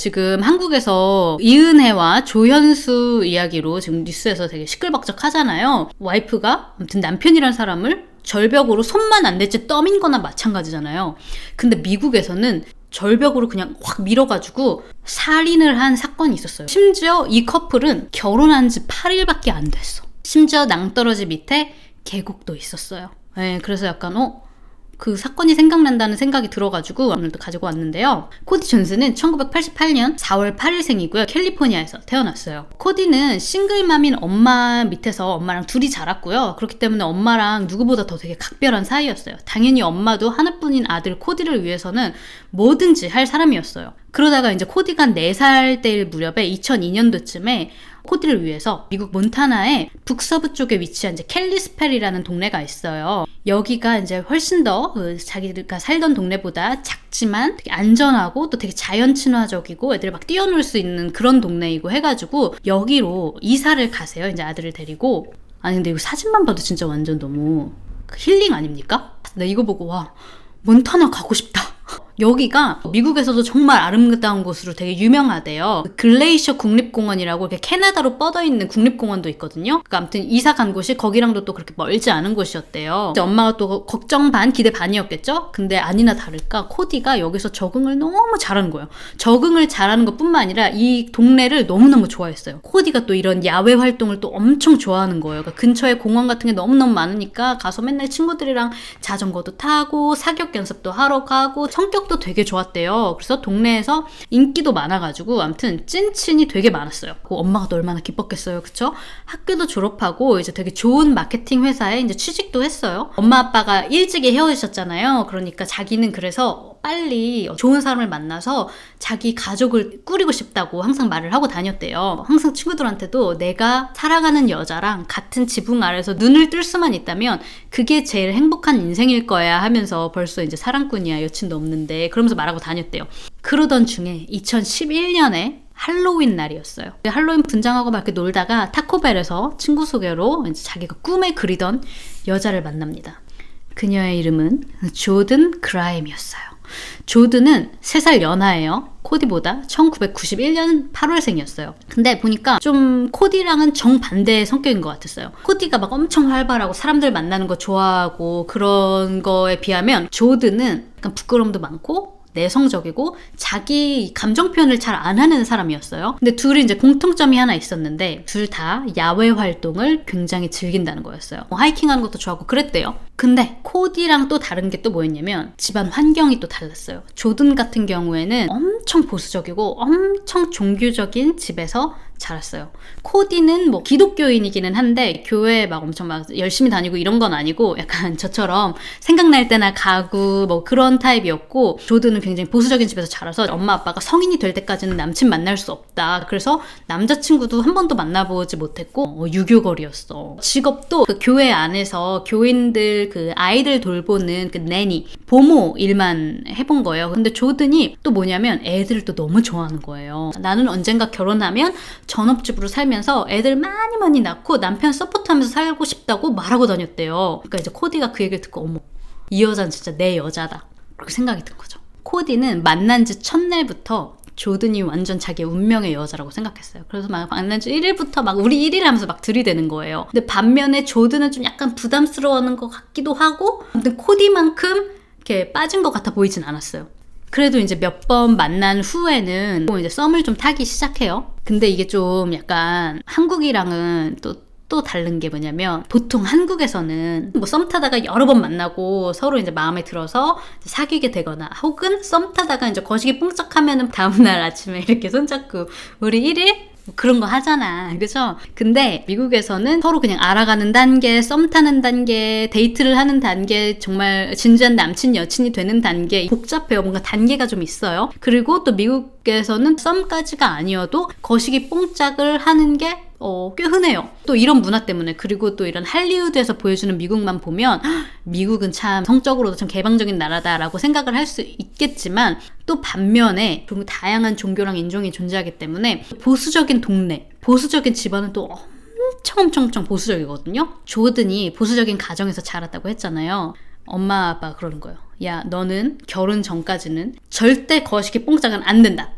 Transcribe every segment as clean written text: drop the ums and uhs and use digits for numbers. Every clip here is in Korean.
지금 한국에서 이은혜와 조현수 이야기로 지금 뉴스에서 되게 시끌벅적하잖아요. 와이프가 아무튼 남편이란 사람을 절벽으로 손만 안 댈지 떠민 거나 마찬가지잖아요. 근데 미국에서는 절벽으로 그냥 확 밀어가지고 살인을 한 사건이 있었어요. 심지어 이 커플은 결혼한 지 8일밖에 안 됐어. 심지어 낭떠러지 밑에 계곡도 있었어요. 네, 그래서 약간 그 사건이 생각난다는 생각이 들어가지고 오늘도 가지고 왔는데요. 코디 존스는 1988년 4월 8일생이고요. 캘리포니아에서 태어났어요. 코디는 싱글맘인 엄마 밑에서 엄마랑 둘이 자랐고요. 그렇기 때문에 엄마랑 누구보다 더 되게 각별한 사이였어요. 당연히 엄마도 하나뿐인 아들 코디를 위해서는 뭐든지 할 사람이었어요. 그러다가 이제 코디가 4살 때일 무렵에 2002년도쯤에 코디를 위해서 미국 몬타나의 북서부 쪽에 위치한 이제 캘리스펠이라는 동네가 있어요. 여기가 이제 훨씬 더 자기가 살던 동네보다 작지만 되게 안전하고 또 되게 자연 친화적이고 애들 막 뛰어놀 수 있는 그런 동네이고 해가지고 여기로 이사를 가세요. 이제 아들을 데리고. 아니 근데 이거 사진만 봐도 진짜 완전 너무 힐링 아닙니까? 나 이거 보고 와 몬타나 가고 싶다. 여기가 미국에서도 정말 아름다운 곳으로 되게 유명하대요. 글레이셔 국립공원이라고 이렇게 캐나다로 뻗어있는 국립공원도 있거든요. 그러니까 아무튼 이사 간 곳이 거기랑도 또 그렇게 멀지 않은 곳이었대요. 엄마가 또 걱정 반 기대 반이었겠죠? 근데 아니나 다를까 코디가 여기서 적응을 너무 잘하는 거예요. 적응을 잘하는 것뿐만 아니라 이 동네를 너무너무 좋아했어요. 코디가 또 이런 야외 활동을 또 엄청 좋아하는 거예요. 그러니까 근처에 공원 같은 게 너무너무 많으니까 가서 맨날 친구들이랑 자전거도 타고 사격 연습도 하러 가고 성격도 되게 좋았대요. 그래서 동네에서 인기도 많아가지고 아무튼 찐친이 되게 많았어요. 엄마가 또 얼마나 기뻤겠어요. 그쵸? 학교도 졸업하고 이제 되게 좋은 마케팅 회사에 이제 취직도 했어요. 엄마 아빠가 일찍이 헤어지셨잖아요. 그러니까 자기는 그래서 빨리 좋은 사람을 만나서 자기 가족을 꾸리고 싶다고 항상 말을 하고 다녔대요. 항상 친구들한테도 내가 사랑하는 여자랑 같은 지붕 아래서 눈을 뜰 수만 있다면 그게 제일 행복한 인생일 거야 하면서 벌써 이제 사랑꾼이야 여친도 없는데 그러면서 말하고 다녔대요. 그러던 중에 2011년에 할로윈 날이었어요. 할로윈 분장하고 막 이렇게 놀다가 타코벨에서 친구 소개로 이제 자기가 꿈에 그리던 여자를 만납니다. 그녀의 이름은 조든 그라임이었어요. 조든은 3살 연하예요. 코디보다 1991년 8월생이었어요. 근데 보니까 좀 코디랑은 정반대의 성격인 것 같았어요. 코디가 막 엄청 활발하고 사람들 만나는 거 좋아하고 그런 거에 비하면 조든은 약간 부끄러움도 많고 내성적이고 자기 감정 표현을 잘 안 하는 사람이었어요. 근데 둘이 이제 공통점이 하나 있었는데 둘 다 야외 활동을 굉장히 즐긴다는 거였어요. 하이킹하는 것도 좋아하고 그랬대요. 근데 코디랑 또 다른 게 또 뭐였냐면 집안 환경이 또 달랐어요. 조든 같은 경우에는 엄청 보수적이고 엄청 종교적인 집에서 자랐어요. 코디는 뭐 기독교인이기는 한데 교회에 막 엄청 막 열심히 다니고 이런 건 아니고 약간 저처럼 생각날 때나 가고 뭐 그런 타입이었고 조든은 굉장히 보수적인 집에서 자라서 엄마 아빠가 성인이 될 때까지는 남친 만날 수 없다. 그래서 남자친구도 한 번도 만나보지 못했고 유교걸이었어. 직업도 그 교회 안에서 교인들 그 아이들 돌보는 그 내니 보모 일만 해본 거예요. 근데 조든이 또 뭐냐면 애들을 또 너무 좋아하는 거예요. 나는 언젠가 결혼하면 전업주부로 살면서 애들 많이 낳고 남편 서포트하면서 살고 싶다고 말하고 다녔대요. 그러니까 이제 코디가 그 얘기를 듣고 어머 이 여자는 진짜 내 여자다 그렇게 생각이 든 거죠. 코디는 만난 지 첫날부터 조든이 완전 자기의 운명의 여자라고 생각했어요. 그래서 막 만난 지 1일부터 막 우리 1일 하면서 막 들이대는 거예요. 근데 반면에 조든은 좀 약간 부담스러워하는 것 같기도 하고 아무튼 코디만큼 이렇게 빠진 것 같아 보이진 않았어요. 그래도 이제 몇 번 만난 후에는 또 이제 썸을 좀 타기 시작해요. 근데 이게 좀 약간 한국이랑은 또 다른 게 뭐냐면 보통 한국에서는 뭐 썸 타다가 여러 번 만나고 서로 이제 마음에 들어서 사귀게 되거나 혹은 썸 타다가 이제 거시기 뽕짝하면은 다음날 아침에 이렇게 손잡고 우리 1일? 그런 거 하잖아. 그죠? 근데 미국에서는 서로 그냥 알아가는 단계, 썸 타는 단계, 데이트를 하는 단계, 정말 진지한 남친, 여친이 되는 단계 복잡해요. 뭔가 단계가 좀 있어요. 그리고 또 미국에서는 썸까지가 아니어도 거시기 뽕짝을 하는 게 꽤 흔해요. 또 이런 문화 때문에. 그리고 또 이런 할리우드에서 보여주는 미국만 보면 미국은 참 성적으로도 참 개방적인 나라다라고 생각을 할 수 있겠지만 또 반면에 좀 다양한 종교랑 인종이 존재하기 때문에 보수적인 동네, 보수적인 집안은 또 엄청 보수적이거든요. 조든이 보수적인 가정에서 자랐다고 했잖아요. 엄마 아빠 그러는 거예요. 야 너는 결혼 전까지는 절대 거시기 뽕짝은 안 된다.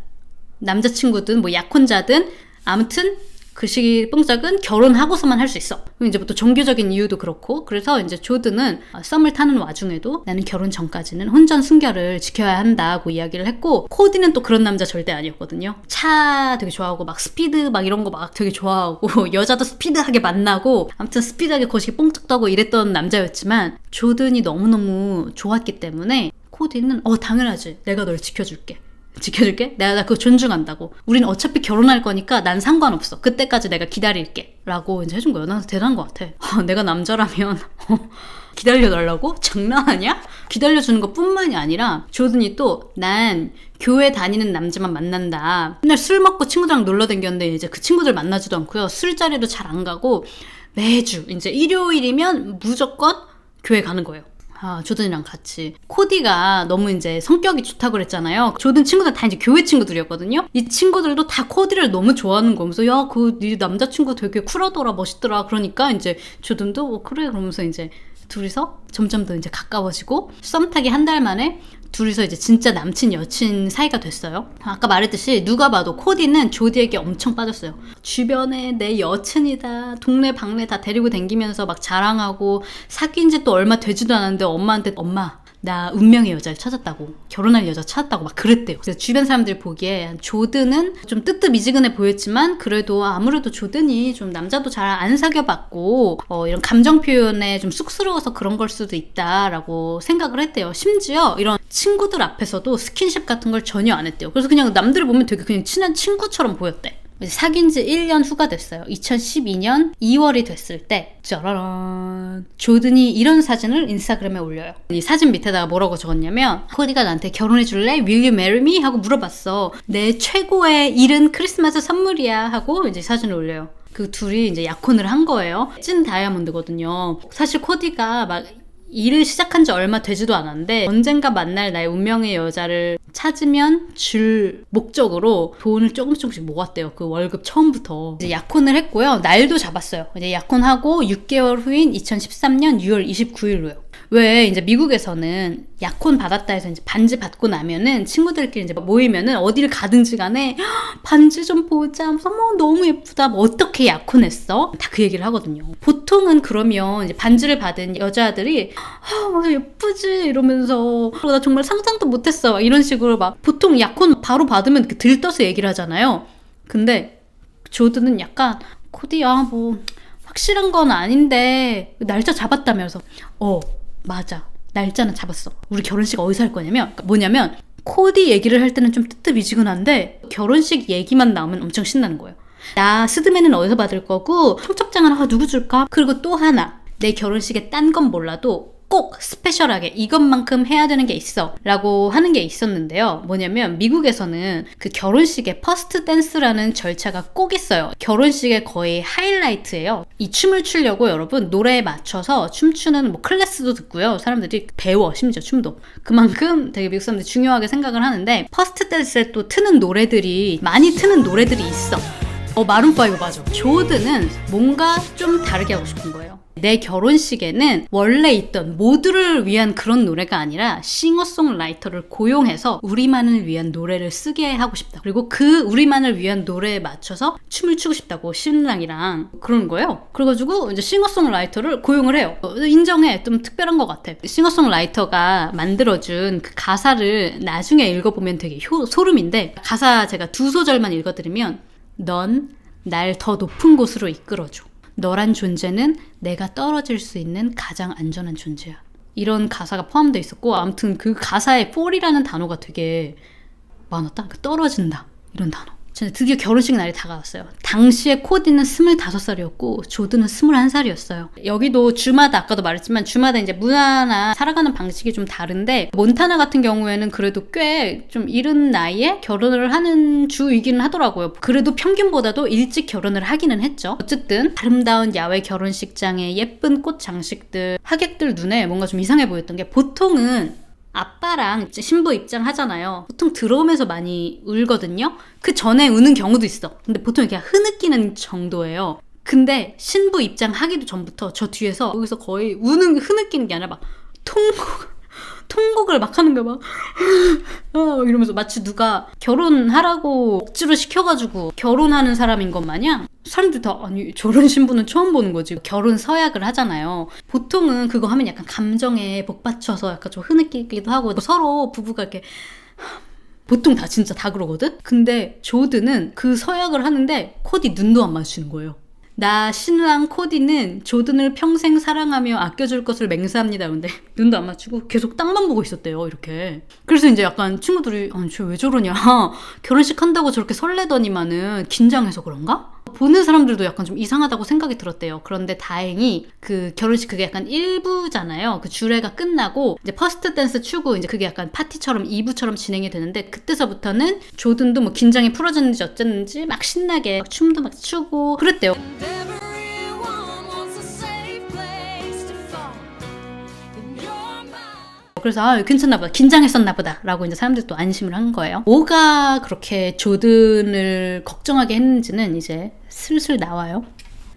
남자친구든 뭐 약혼자든 아무튼 그 시기 뽕짝은 결혼하고서만 할 수 있어. 이제 또 종교적인 이유도 그렇고, 그래서 이제 조드는 썸을 타는 와중에도 나는 결혼 전까지는 혼전 순결을 지켜야 한다고 이야기를 했고, 코디는 또 그런 남자 절대 아니었거든요. 차 되게 좋아하고 막 스피드 막 이런 거 막 되게 좋아하고 여자도 스피드하게 만나고 아무튼 스피드하게 거시기 뽕짝도 하고 이랬던 남자였지만, 조든이 너무너무 좋았기 때문에 코디는 당연하지, 내가 널 지켜줄게. 내가 그거 존중한다고. 우린 어차피 결혼할 거니까 난 상관없어. 그때까지 내가 기다릴게. 라고 이제 해준 거예요. 난 대단한 것 같아. 내가 남자라면 기다려달라고? 장난하냐? 기다려주는 것 뿐만이 아니라 조든이 또 난 교회 다니는 남자만 만난다. 맨날 술 먹고 친구들이랑 놀러 댕겼는데 이제 그 친구들 만나지도 않고요. 술자리도 잘 안 가고 매주 이제 일요일이면 무조건 교회 가는 거예요. 조든이랑 같이. 코디가 너무 이제 성격이 좋다고 그랬잖아요. 조든 친구들 다 이제 교회 친구들이었거든요. 이 친구들도 다 코디를 너무 좋아하는 거면서 야, 네 남자친구 되게 쿨하더라, 멋있더라. 그러니까 이제 조든도 그래 그러면서 이제 둘이서 점점 더 이제 가까워지고, 썸 타기 한 달 만에 둘이서 이제 진짜 남친 여친 사이가 됐어요. 아까 말했듯이 누가 봐도 코디는 조디에게 엄청 빠졌어요. 주변에 내 여친이다, 동네 방네 다 데리고 다니면서 막 자랑하고, 사귄 지 또 얼마 되지도 않았는데 엄마한테 엄마 나 운명의 여자를 찾았다고, 결혼할 여자 찾았다고 막 그랬대요. 그래서 주변 사람들이 보기에 조든은 좀 뜨뜻미지근해 보였지만 그래도 아무래도 조든이 좀 남자도 잘 안 사귀어봤고 이런 감정 표현에 좀 쑥스러워서 그런 걸 수도 있다라고 생각을 했대요. 심지어 이런 친구들 앞에서도 스킨십 같은 걸 전혀 안 했대요. 그래서 그냥 남들을 보면 되게 그냥 친한 친구처럼 보였대. 사귄 지 1년 후가 됐어요. 2012년 2월이 됐을 때 짜라란, 조든이 이런 사진을 인스타그램에 올려요. 이 사진 밑에다가 뭐라고 적었냐면, 코디가 나한테 결혼해 줄래? Will you marry me? 하고 물어봤어. 내 최고의 일은 크리스마스 선물이야 하고 이제 사진을 올려요. 그 둘이 이제 약혼을 한 거예요. 찐 다이아몬드거든요. 사실 코디가 막 일을 시작한 지 얼마 되지도 않았는데 언젠가 만날 나의 운명의 여자를 찾으면 줄 목적으로 돈을 조금씩 모았대요. 그 월급 처음부터. 이제 약혼을 했고요. 날도 잡았어요. 이제 약혼하고 6개월 후인 2013년 6월 29일로요. 왜 이제 미국에서는 약혼 받았다 해서 이제 반지 받고 나면은 친구들끼리 이제 모이면은 어디를 가든지 간에 반지 좀 보자. 어머 너무 예쁘다. 뭐 어떻게 약혼했어? 다 그 얘기를 하거든요. 보통은 그러면 이제 반지를 받은 여자들이 맞아 예쁘지 이러면서 나 정말 상상도 못했어 이런 식으로 막 보통 약혼 바로 받으면 이렇게 들떠서 얘기를 하잖아요. 근데 조든은 약간 코디야 뭐 확실한 건 아닌데 날짜 잡았다면서 맞아. 날짜는 잡았어. 우리 결혼식 어디서 할 거냐면, 뭐냐면 코디 얘기를 할 때는 좀 뜨뜻미지근한데 결혼식 얘기만 나오면 엄청 신나는 거예요. 나 스드메는 어디서 받을 거고, 청첩장은 누구 줄까? 그리고 또 하나, 내 결혼식에 딴 건 몰라도 꼭 스페셜하게 이것만큼 해야 되는 게 있어 라고 하는 게 있었는데요. 뭐냐면 미국에서는 그 결혼식에 퍼스트 댄스라는 절차가 꼭 있어요. 결혼식의 거의 하이라이트예요. 이 춤을 추려고 여러분 노래에 맞춰서 춤추는 뭐 클래스도 듣고요. 사람들이 배워 심지어 춤도. 그만큼 되게 미국 사람들이 중요하게 생각을 하는데, 퍼스트 댄스에 또 많이 트는 노래들이 있어. 마룬5 맞아. 조든은 뭔가 좀 다르게 하고 싶은 거예요. 내 결혼식에는 원래 있던 모두를 위한 그런 노래가 아니라 싱어송라이터를 고용해서 우리만을 위한 노래를 쓰게 하고 싶다. 그리고 그 우리만을 위한 노래에 맞춰서 춤을 추고 싶다고 신랑이랑 그러는 거예요. 그래가지고 이제 싱어송라이터를 고용을 해요. 인정해. 좀 특별한 것 같아. 싱어송라이터가 만들어준 그 가사를 나중에 읽어보면 되게 소름인데, 가사 제가 2소절만 읽어드리면, 넌 날 더 높은 곳으로 이끌어줘. 너란 존재는 내가 떨어질 수 있는 가장 안전한 존재야. 이런 가사가 포함되어 있었고, 아무튼 그 가사에 fall이라는 단어가 되게 많았다. 떨어진다 이런 단어. 드디어 결혼식 날이 다가왔어요. 당시에 코디는 25살이었고 조든은 21살이었어요. 여기도 주마다, 아까도 말했지만 주마다 이제 문화나 살아가는 방식이 좀 다른데, 몬타나 같은 경우에는 그래도 꽤 좀 이른 나이에 결혼을 하는 주이기는 하더라고요. 그래도 평균보다도 일찍 결혼을 하기는 했죠. 어쨌든 아름다운 야외 결혼식장에 예쁜 꽃 장식들, 하객들 눈에 뭔가 좀 이상해 보였던 게, 보통은 아빠랑 신부 입장하잖아요. 보통 들어오면서 많이 울거든요. 그 전에 우는 경우도 있어. 근데 보통 그냥 흐느끼는 정도예요. 근데 신부 입장하기도 전부터 저 뒤에서 여기서 거의 흐느끼는 게 아니라 막 통곡을 막 하는 거야. 막 이러면서 마치 누가 결혼하라고 억지로 시켜가지고 결혼하는 사람인 것 마냥 사람들 다 아니 저런 신부는 처음 보는 거지. 결혼 서약을 하잖아요. 보통은 그거 하면 약간 감정에 복받쳐서 약간 좀 흐느끼기도 하고 서로 부부가 이렇게 보통 다 진짜 다 그러거든? 근데 조드는 그 서약을 하는데 코디 눈도 안 마주치는 거예요. 나 신랑 코디는 조든을 평생 사랑하며 아껴줄 것을 맹세합니다. 근데 눈도 안 맞추고 계속 땅만 보고 있었대요. 이렇게. 그래서 이제 약간 친구들이 아니 쟤 왜 저러냐. 결혼식 한다고 저렇게 설레더니만은 긴장해서 그런가? 보는 사람들도 약간 좀 이상하다고 생각이 들었대요. 그런데 다행히 그 결혼식 그게 약간 1부잖아요. 그 주례가 끝나고 이제 퍼스트 댄스 추고 이제 그게 약간 파티처럼 2부처럼 진행이 되는데 그때서부터는 조든도 뭐 긴장이 풀어졌는지 어쨌는지 막 신나게 막 춤도 막 추고 그랬대요. 그래서 아 괜찮나 보다 긴장했었나 보다 라고 이제 사람들이 또 안심을 한 거예요. 뭐가 그렇게 조든을 걱정하게 했는지는 이제 슬슬 나와요.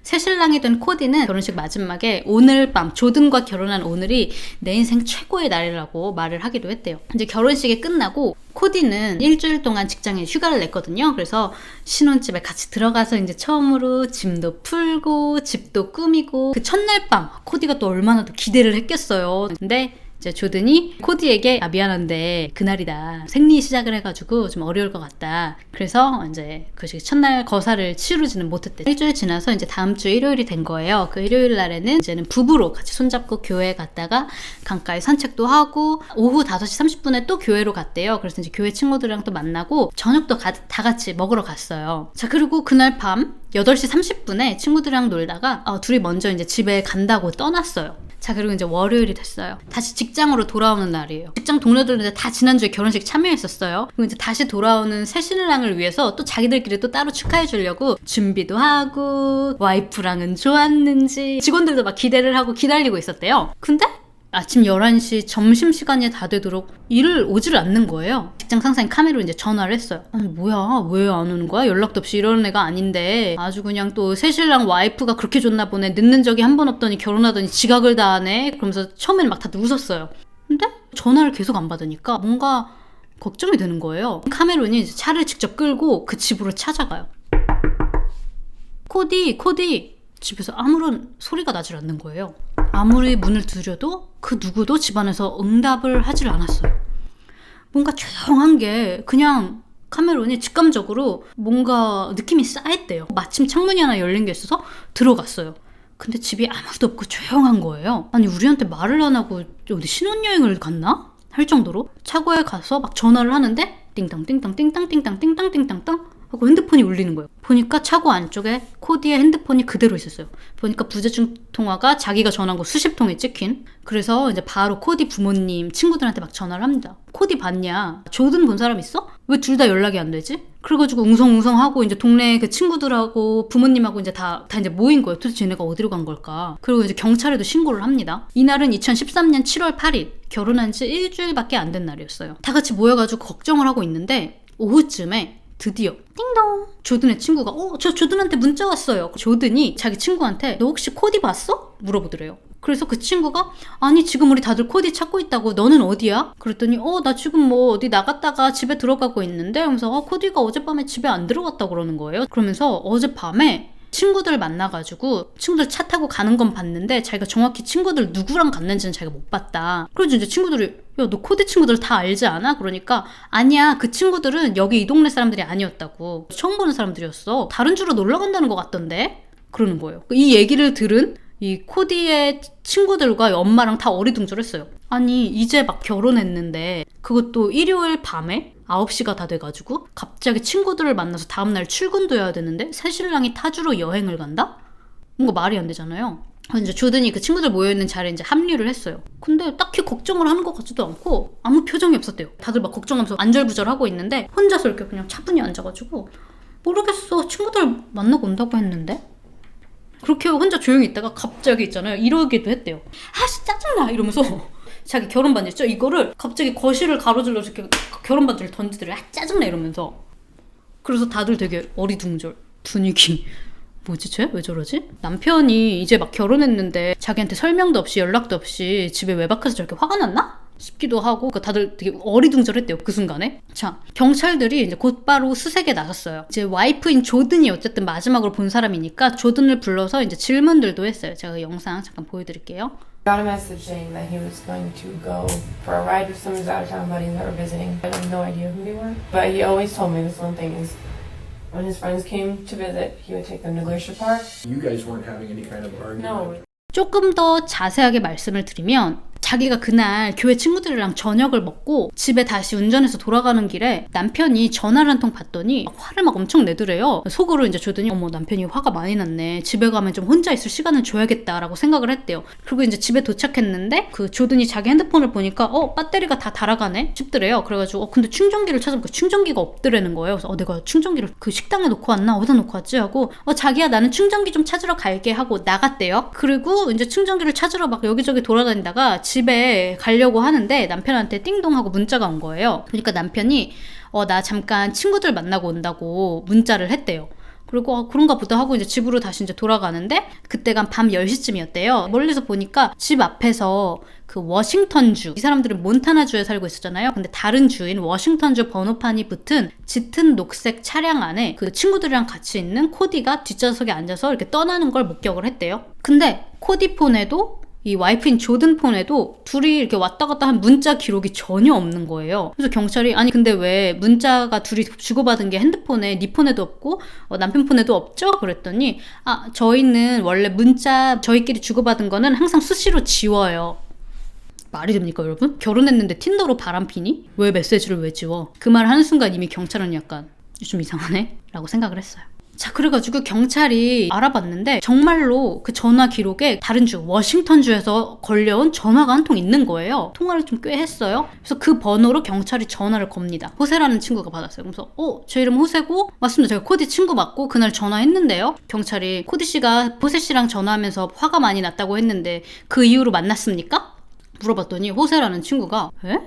새신랑이 된 코디는 결혼식 마지막에 오늘 밤 조든과 결혼한 오늘이 내 인생 최고의 날이라고 말을 하기도 했대요. 이제 결혼식이 끝나고 코디는 일주일 동안 직장에 휴가를 냈거든요. 그래서 신혼집에 같이 들어가서 이제 처음으로 짐도 풀고 집도 꾸미고 그 첫날 밤 코디가 또 얼마나 또 기대를 했겠어요. 근데 이제 조든이 코디에게 아 미안한데 그날이다 생리 시작을 해가지고 좀 어려울 것 같다. 그래서 이제 그 첫날 거사를 치르지는 못했대. 일주일 지나서 이제 다음 주 일요일이 된 거예요. 그 일요일 날에는 이제는 부부로 같이 손잡고 교회 갔다가 강가에 산책도 하고 오후 5시 30분에 또 교회로 갔대요. 그래서 이제 교회 친구들이랑 또 만나고 저녁도 다 같이 먹으러 갔어요. 자 그리고 그날 밤 8시 30분에 친구들이랑 놀다가 둘이 먼저 이제 집에 간다고 떠났어요. 자 그리고 이제 월요일이 됐어요. 다시 직장으로 돌아오는 날이에요. 직장 동료들은 다 지난주에 결혼식 참여했었어요. 그리고 이제 다시 돌아오는 새신랑을 위해서 또 자기들끼리 또 따로 축하해 주려고 준비도 하고 와이프랑은 좋았는지 직원들도 막 기대를 하고 기다리고 있었대요. 근데 아침 11시 점심시간이 다 되도록 일을 오지를 않는 거예요. 직장 상사인 카메로 이제 전화를 했어요. 아니 뭐야 왜 안 오는 거야? 연락도 없이 이러는 애가 아닌데 아주 그냥 또 새신랑 와이프가 그렇게 좋나 보네. 늦는 적이 한 번 없더니 결혼하더니 지각을 다 하네. 그러면서 처음에는 막 다들 웃었어요. 근데 전화를 계속 안 받으니까 뭔가 걱정이 되는 거예요. 카메론이 이제 차를 직접 끌고 그 집으로 찾아가요. 코디 집에서 아무런 소리가 나질 않는 거예요. 아무리 문을 두드려도 그 누구도 집안에서 응답을 하질 않았어요. 뭔가 조용한 게 그냥 카메론이 직감적으로 뭔가 느낌이 쌓였대요. 마침 창문이 하나 열린 게 있어서 들어갔어요. 근데 집이 아무도 없고 조용한 거예요. 아니 우리한테 말을 안 하고 어디 신혼여행을 갔나? 할 정도로 차고에 가서 막 전화를 하는데 띵땅 띵땅 띵땅 띵땅 띵땅 띵땅 하고 핸드폰이 울리는 거예요. 보니까 차고 안쪽에 코디의 핸드폰이 그대로 있었어요. 보니까 부재중 통화가 자기가 전화한 거 수십 통에 찍힌. 그래서 이제 바로 코디 부모님, 친구들한테 막 전화를 합니다. 코디 봤냐? 조든 본 사람 있어? 왜 둘 다 연락이 안 되지? 그래가지고 웅성웅성하고 이제 동네 그 친구들하고 부모님하고 이제 다 이제 모인 거예요. 도대체 쟤네가 어디로 간 걸까? 그리고 이제 경찰에도 신고를 합니다. 이날은 2013년 7월 8일 결혼한 지 일주일밖에 안 된 날이었어요. 다 같이 모여가지고 걱정을 하고 있는데 오후쯤에 드디어 띵동 조든의 친구가 저 조든한테 문자 왔어요. 조든이 자기 친구한테 너 혹시 코디 봤어? 물어보더래요. 그래서 그 친구가 아니 지금 우리 다들 코디 찾고 있다고 너는 어디야? 그랬더니 나 지금 뭐 어디 나갔다가 집에 들어가고 있는데 하면서 코디가 어젯밤에 집에 안 들어갔다고 그러는 거예요. 그러면서 어젯밤에 친구들 만나가지고 친구들 차 타고 가는 건 봤는데 자기가 정확히 친구들 누구랑 갔는지는 자기가 못 봤다. 그래서 이제 친구들이 야 너 코디 친구들 다 알지 않아? 그러니까 아니야 그 친구들은 여기 이 동네 사람들이 아니었다고 처음 보는 사람들이었어. 다른 주로 놀러 간다는 것 같던데? 그러는 거예요. 이 얘기를 들은 이 코디의 친구들과 엄마랑 다 어리둥절했어요. 아니 이제 막 결혼했는데 그것도 일요일 밤에 9시가 다 돼가지고 갑자기 친구들을 만나서 다음날 출근도 해야 되는데 새신랑이 타주로 여행을 간다? 뭔가 말이 안 되잖아요. 이제 조든이 그 친구들 모여있는 자리에 이제 합류를 했어요. 근데 딱히 걱정을 하는 것 같지도 않고 아무 표정이 없었대요. 다들 막 걱정하면서 안절부절하고 있는데 혼자서 이렇게 그냥 차분히 앉아가지고 모르겠어 친구들 만나고 온다고 했는데 그렇게 혼자 조용히 있다가 갑자기 있잖아요 이러기도 했대요. 아씨 짜증나 이러면서 자기 결혼 반지 있죠? 이거를 갑자기 거실을 가로질러서 이렇게 결혼 반지를 던지더래요. 짜증나 이러면서. 그래서 다들 되게 어리둥절 분위기. 뭐지 쟤? 왜 저러지? 남편이 이제 막 결혼했는데 자기한테 설명도 없이 연락도 없이 집에 외박해서 저렇게 화가 났나? 싶기도 하고 다들 되게 어리둥절했대요 그 순간에. 자, 경찰들이 이제 곧바로 수색에 나섰어요. 이제 와이프인 조든이 어쨌든 마지막으로 본 사람이니까 조든을 불러서 이제 질문들도 했어요. 제가 그 영상 잠깐 보여드릴게요. Got a message saying that he was going to go for a ride with some of his out-of-town buddies that were visiting. I have no idea who they were, but he always told me this one thing is when his friends came to visit, he would take them to Glacier Park. You guys weren't having any kind of argument? No. 조금 더 자세하게 말씀을 드리면 자기가 그날 교회 친구들이랑 저녁을 먹고 집에 다시 운전해서 돌아가는 길에 남편이 전화를 한 통 받더니 화를 막 엄청 내더래요. 속으로 이제 조든이 어머 남편이 화가 많이 났네. 집에 가면 좀 혼자 있을 시간을 줘야겠다라고 생각을 했대요. 그리고 이제 집에 도착했는데 그 조든이 자기 핸드폰을 보니까 배터리가 다 달아가네 싶더래요. 그래가지고 근데 충전기를 찾아보니까 충전기가 없더라는 거예요. 그래서 내가 충전기를 그 식당에 놓고 왔나? 어디다 놓고 왔지? 하고 자기야 나는 충전기 좀 찾으러 갈게 하고 나갔대요. 그리고 이제 충전기를 찾으러 막 여기저기 돌아다니다가 집에 가려고 하는데 남편한테 띵동하고 문자가 온 거예요. 그러니까 남편이 나 잠깐 친구들 만나고 온다고 문자를 했대요. 그리고 그런가 보다 하고 이제 집으로 다시 이제 돌아가는데 그때가 밤 10시쯤이었대요. 멀리서 보니까 집 앞에서 그 워싱턴주, 이 사람들은 몬타나주에 살고 있었잖아요. 근데 다른 주인 워싱턴주 번호판이 붙은 짙은 녹색 차량 안에 그 친구들이랑 같이 있는 코디가 뒷좌석에 앉아서 이렇게 떠나는 걸 목격을 했대요. 근데 코디 폰에도 이 와이프인 조든 폰에도 둘이 이렇게 왔다 갔다 한 문자 기록이 전혀 없는 거예요. 그래서 경찰이 아니 근데 왜 문자가 둘이 주고받은 게 핸드폰에 네 폰에도 없고 남편 폰에도 없죠? 그랬더니 저희는 원래 문자 저희끼리 주고받은 거는 항상 수시로 지워요. 말이 됩니까 여러분? 결혼했는데 틴더로 바람피니? 왜 메시지를 왜 지워? 그 말 하는 순간 이미 경찰은 약간 좀 이상하네? 라고 생각을 했어요. 자, 그래가지고 경찰이 알아봤는데 정말로 그 전화 기록에 다른 주 워싱턴주에서 걸려온 전화가 한 통 있는 거예요. 통화를 좀 꽤 했어요. 그래서 그 번호로 경찰이 전화를 겁니다. 호세라는 친구가 받았어요. 그래서 제 이름 호세고 맞습니다. 제가 코디 친구 맞고 그날 전화했는데요. 경찰이 코디 씨가 호세 씨랑 전화하면서 화가 많이 났다고 했는데 그 이후로 만났습니까? 물어봤더니 호세라는 친구가 에?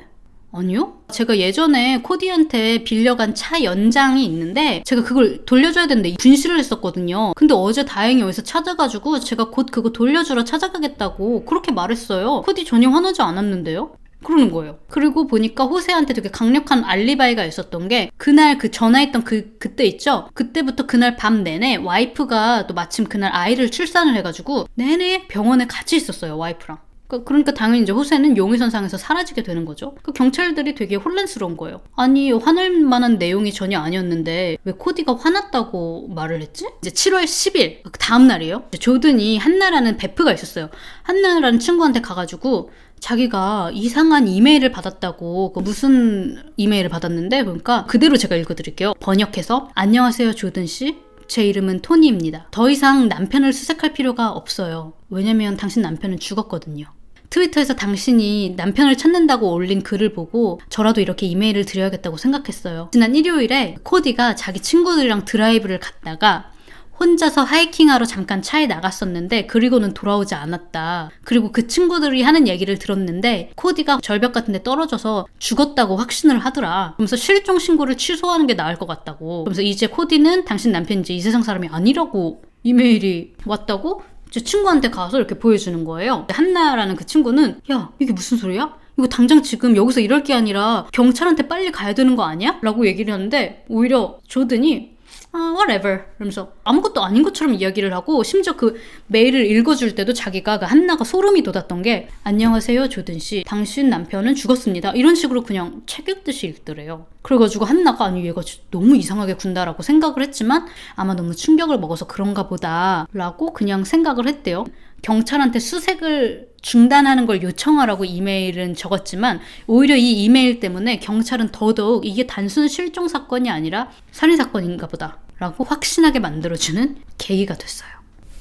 아니요? 제가 예전에 코디한테 빌려간 차 연장이 있는데 제가 그걸 돌려줘야 되는데 분실을 했었거든요. 근데 어제 다행히 어디서 찾아가지고 제가 곧 그거 돌려주러 찾아가겠다고 그렇게 말했어요. 코디 전혀 화나지 않았는데요? 그러는 거예요. 그리고 보니까 호세한테 되게 강력한 알리바이가 있었던 게 그날 그 전화했던 그때 있죠? 그때부터 그날 밤 내내 와이프가 또 마침 그날 아이를 출산을 해가지고 내내 병원에 같이 있었어요. 와이프랑. 그러니까 당연히 이제 호세는 용의선상에서 사라지게 되는 거죠. 그 경찰들이 되게 혼란스러운 거예요. 아니 화날 만한 내용이 전혀 아니었는데 왜 코디가 화났다고 말을 했지? 이제 7월 10일 그 다음 날이에요. 조든이 한나라는 베프가 있었어요. 한나라는 친구한테 가가지고 자기가 이상한 이메일을 받았다고 무슨 이메일을 받았는데 그러니까 그대로 제가 읽어드릴게요. 번역해서 안녕하세요 조든씨. 제 이름은 토니입니다. 더 이상 남편을 수색할 필요가 없어요. 왜냐면 당신 남편은 죽었거든요. 트위터에서 당신이 남편을 찾는다고 올린 글을 보고 저라도 이렇게 이메일을 드려야겠다고 생각했어요. 지난 일요일에 코디가 자기 친구들이랑 드라이브를 갔다가 혼자서 하이킹하러 잠깐 차에 나갔었는데 그리고는 돌아오지 않았다. 그리고 그 친구들이 하는 얘기를 들었는데 코디가 절벽 같은 데 떨어져서 죽었다고 확신을 하더라. 그러면서 실종 신고를 취소하는 게 나을 것 같다고. 그러면서 이제 코디는 당신 남편이 이제 이 세상 사람이 아니라고 이메일이 왔다고 제 친구한테 가서 이렇게 보여주는 거예요. 한나라는 그 친구는 야 이게 무슨 소리야? 이거 당장 지금 여기서 이럴 게 아니라 경찰한테 빨리 가야 되는 거 아니야? 라고 얘기를 하는데 오히려 조든이 whatever 이러면서 아무것도 아닌 것처럼 이야기를 하고 심지어 그 메일을 읽어줄 때도 자기가 그 한나가 소름이 돋았던 게 안녕하세요 조든씨 당신 남편은 죽었습니다 이런 식으로 그냥 책 읽듯이 읽더래요. 그래가지고 한나가 아니 얘가 너무 이상하게 군다라고 생각을 했지만 아마 너무 충격을 먹어서 그런가 보다 라고 그냥 생각을 했대요. 경찰한테 수색을 중단하는 걸 요청하라고 이메일은 적었지만 오히려 이 이메일 때문에 경찰은 더더욱 이게 단순 실종 사건이 아니라 살인 사건인가 보다 라고 확신하게 만들어주는 계기가 됐어요.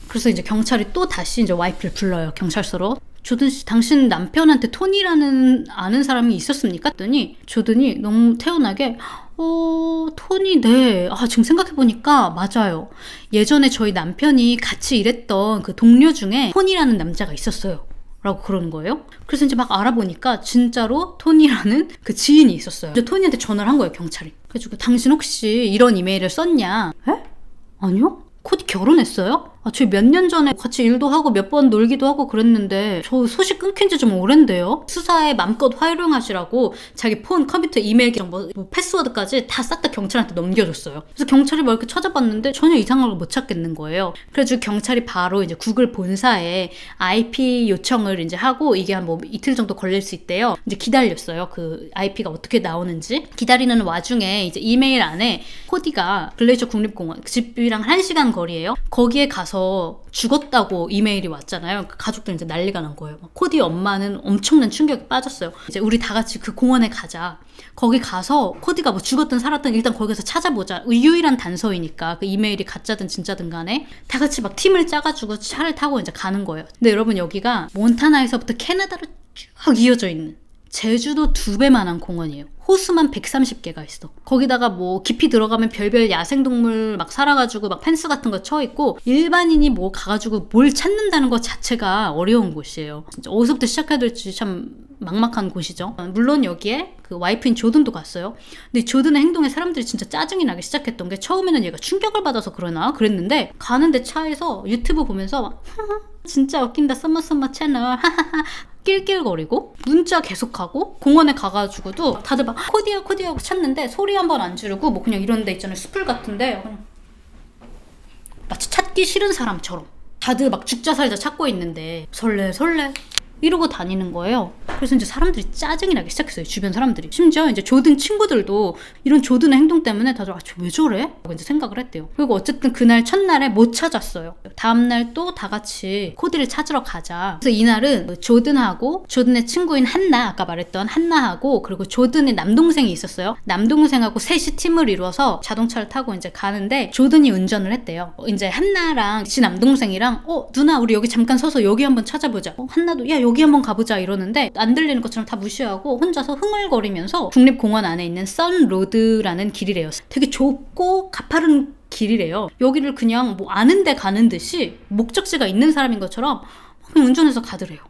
그래서 이제 경찰이 또 다시 이제 와이프를 불러요. 경찰서로. 조든 씨, 당신 남편한테 토니라는 아는 사람이 있었습니까? 했더니 조든이 너무 태연하게 토니, 네. 지금 생각해보니까 맞아요. 예전에 저희 남편이 같이 일했던 그 동료 중에 토니라는 남자가 있었어요. 라고 그러는 거예요. 그래서 이제 막 알아보니까 진짜로 토니라는 그 지인이 있었어요. 이제 토니한테 전화를 한 거예요, 경찰이. 그래가지고 당신 혹시 이런 이메일을 썼냐? 에? 아니요? 코디 결혼했어요? 저희 몇 년 전에 같이 일도 하고 몇 번 놀기도 하고 그랬는데 저 소식 끊긴 지 좀 오랜데요. 수사에 맘껏 활용하시라고 자기 폰, 컴퓨터, 이메일 계정, 뭐 패스워드까지 다 싹 다 경찰한테 넘겨줬어요. 그래서 경찰이 막 이렇게 찾아봤는데 전혀 이상한 걸 못 찾겠는 거예요. 그래서 경찰이 바로 이제 구글 본사에 IP 요청을 이제 하고 이게 한 뭐 이틀 정도 걸릴 수 있대요. 이제 기다렸어요. 그 IP가 어떻게 나오는지. 기다리는 와중에 이제 이메일 안에 코디가 글레이셔 국립공원 집이랑 1시간 거리예요. 거기에 가서 죽었다고 이메일이 왔잖아요. 가족들 이제 난리가 난 거예요. 코디 엄마는 엄청난 충격에 빠졌어요. 이제 우리 다 같이 그 공원에 가자. 거기 가서 코디가 뭐 죽었든 살았든 일단 거기서 찾아보자. 유일한 단서이니까 그 이메일이 가짜든 진짜든 간에 다 같이 막 팀을 짜가지고 차를 타고 이제 가는 거예요. 근데 여러분 여기가 몬타나에서부터 캐나다로 쭉 이어져 있는 제주도 2배만한 공원이에요. 호수만 130개가 있어. 거기다가 뭐 깊이 들어가면 별별 야생동물 막 살아가지고 막 펜스 같은 거 쳐 있고 일반인이 뭐 가가지고 뭘 찾는다는 것 자체가 어려운 곳이에요. 진짜 어디서부터 시작해야 될지 참 막막한 곳이죠. 물론 여기에 그 와이프인 조든도 갔어요. 근데 조든의 행동에 사람들이 진짜 짜증이 나기 시작했던 게 처음에는 얘가 충격을 받아서 그러나 그랬는데 가는데 차에서 유튜브 보면서 막 진짜 웃긴다 썸머 채널 낄낄거리고 문자 계속하고 공원에 가가지고도 다들 막 코디야 하고 찾는데 소리 한 번 안 지르고 뭐 그냥 이런 데 있잖아요. 숲을 같은데 그냥 마치 찾기 싫은 사람처럼 다들 막 죽자 살자 찾고 있는데 설레 이러고 다니는 거예요. 그래서 이제 사람들이 짜증이 나기 시작했어요. 주변 사람들이. 심지어 이제 조든 친구들도 이런 조든의 행동 때문에 다들 왜 저래? 라고 이제 생각을 했대요. 그리고 어쨌든 그날 첫날에 못 찾았어요. 다음날 또 다 같이 코디를 찾으러 가자. 그래서 이날은 조든하고 조든의 친구인 한나, 아까 말했던 한나하고 그리고 조든의 남동생이 있었어요. 남동생하고 셋이 팀을 이루어서 자동차를 타고 이제 가는데 조든이 운전을 했대요. 이제 한나랑 지 남동생이랑 누나 우리 여기 잠깐 서서 여기 한번 찾아보자. 한나도 야 여기 한번 가보자 이러는데 안 들리는 것처럼 다 무시하고 혼자서 흥얼거리면서 국립공원 안에 있는 선로드라는 길이래요. 되게 좁고 가파른 길이래요. 여기를 그냥 뭐 아는 데 가는 듯이 목적지가 있는 사람인 것처럼 그냥 운전해서 가더래요.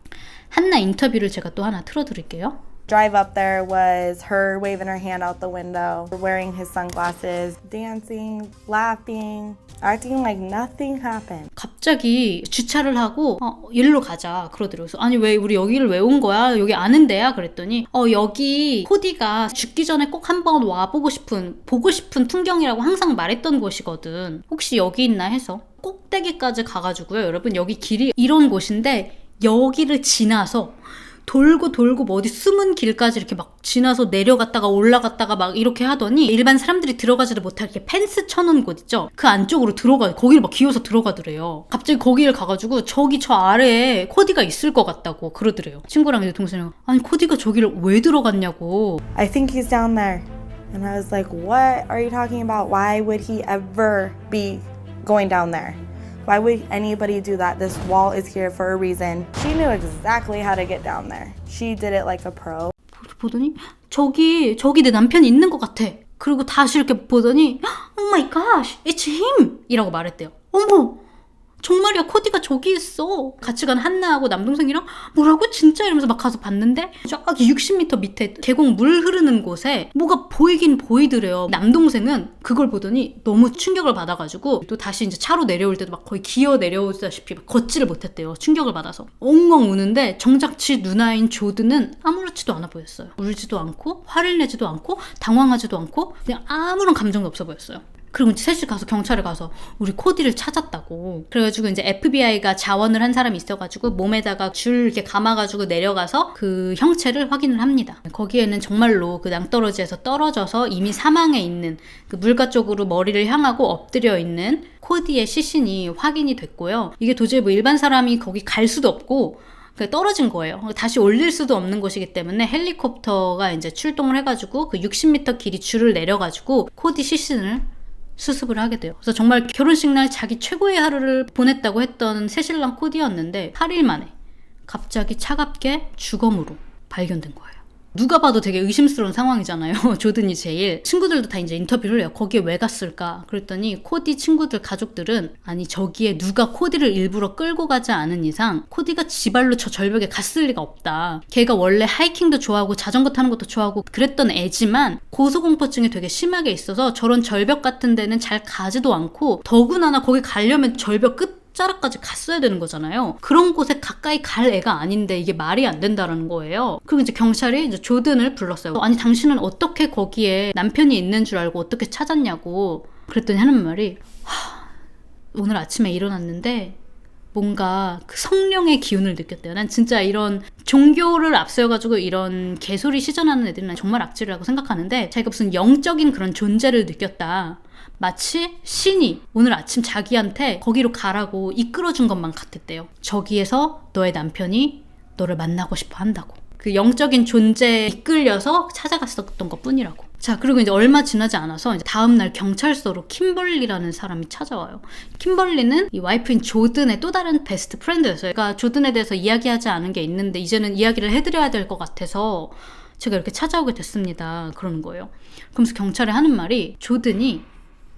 한나 인터뷰를 제가 또 하나 틀어드릴게요. Drive up there was her waving her hand out the window, wearing his sunglasses, dancing, laughing, acting like nothing happened. 갑자기 주차를 하고 일로 가자 그러더라고요. 그래서 아니 왜 우리 여기를 왜 온 거야? 여기 아는 데야? 그랬더니 여기 코디가 죽기 전에 꼭 한번 와보고 싶은 보고 싶은 풍경이라고 항상 말했던 곳이거든. 혹시 여기 있나 해서 꼭대기까지 가가지고요. 여러분 여기 길이 이런 곳인데 여기를 지나서 돌고 뭐 어디 숨은 길까지 이렇게 막 지나서 내려갔다가 올라갔다가 막 이렇게 하더니 일반 사람들이 들어가지도 못하게 이렇게 펜스 쳐놓은 곳 있죠? 그 안쪽으로 거기를 막 기어서 들어가더래요. 갑자기 거기를 가가지고 저기 저 아래에 코디가 있을 것 같다고 그러더래요. 친구랑 이제 동생이랑 아니 코디가 저기를 왜 들어갔냐고. I think he's down there. And I was like, what are you talking about? Why would he ever be going down there? Why would anybody do that? This wall is here for a reason. She knew exactly how to get down there. She did it like a pro. 보더니 저기 내 남편이 있는 것 같아. 그리고 다시 이렇게 보더니 Oh my gosh, it's him! 이라고 말했대요. 어머! 정말이야 코디가 저기 있어. 같이 간 한나하고 남동생이랑 뭐라고? 진짜? 이러면서 막 가서 봤는데 저기 60m 밑에 계곡 물 흐르는 곳에 뭐가 보이긴 보이더래요. 남동생은 그걸 보더니 너무 충격을 받아가지고 또 다시 이제 차로 내려올 때도 막 거의 기어 내려오다시피 막 걷지를 못했대요. 충격을 받아서 엉엉 우는데 정작 지 누나인 조드는 아무렇지도 않아 보였어요. 울지도 않고 화를 내지도 않고 당황하지도 않고 그냥 아무런 감정도 없어 보였어요. 그리고 이제 셋이 가서 경찰에 가서 우리 코디를 찾았다고. 그래가지고 이제 FBI가 자원을 한 사람이 있어가지고 몸에다가 줄 이렇게 감아가지고 내려가서 그 형체를 확인을 합니다. 거기에는 정말로 그 낭떠러지에서 떨어져서 이미 사망해 있는 그 물가 쪽으로 머리를 향하고 엎드려 있는 코디의 시신이 확인이 됐고요. 이게 도저히 뭐 일반 사람이 거기 갈 수도 없고 떨어진 거예요. 다시 올릴 수도 없는 곳이기 때문에 헬리콥터가 이제 출동을 해가지고 그 60m 길이 줄을 내려가지고 코디 시신을 수습을 하게 돼요. 그래서 정말 결혼식 날 자기 최고의 하루를 보냈다고 했던 새신랑 코디였는데 8일 만에 갑자기 차갑게 주검으로 발견된 거예요. 누가 봐도 되게 의심스러운 상황이잖아요. 조든이 제일. 친구들도 다 이제 인터뷰를 해요. 거기에 왜 갔을까? 그랬더니 코디 친구들 가족들은 아니 저기에 누가 코디를 일부러 끌고 가지 않은 이상 코디가 지발로 저 절벽에 갔을 리가 없다. 걔가 원래 하이킹도 좋아하고 자전거 타는 것도 좋아하고 그랬던 애지만 고소공포증이 되게 심하게 있어서 저런 절벽 같은 데는 잘 가지도 않고 더구나 거기 가려면 절벽 끝 끝자락까지 갔어야 되는 거잖아요. 그런 곳에 가까이 갈 애가 아닌데 이게 말이 안 된다라는 거예요. 그리고 이제 경찰이 이제 조든을 불렀어요. 아니 당신은 어떻게 거기에 남편이 있는 줄 알고 어떻게 찾았냐고. 그랬더니 하는 말이 오늘 아침에 일어났는데 뭔가 그 성령의 기운을 느꼈대요. 난 진짜 이런 종교를 앞세워가지고 이런 개소리 시전하는 애들은 난 정말 악질이라고 생각하는데 자기가 무슨 영적인 그런 존재를 느꼈다. 마치 신이 오늘 아침 자기한테 거기로 가라고 이끌어준 것만 같았대요. 저기에서 너의 남편이 너를 만나고 싶어 한다고. 그 영적인 존재에 이끌려서 찾아갔었던 것 뿐이라고. 자, 그리고 이제 얼마 지나지 않아서 이제 다음날 경찰서로 킴벌리라는 사람이 찾아와요. 킴벌리는 이 와이프인 조든의 또 다른 베스트 프렌드였어요. 그러니까 조든에 대해서 이야기하지 않은 게 있는데 이제는 이야기를 해드려야 될 것 같아서 제가 이렇게 찾아오게 됐습니다. 그러는 거예요. 그러면서 경찰이 하는 말이 조든이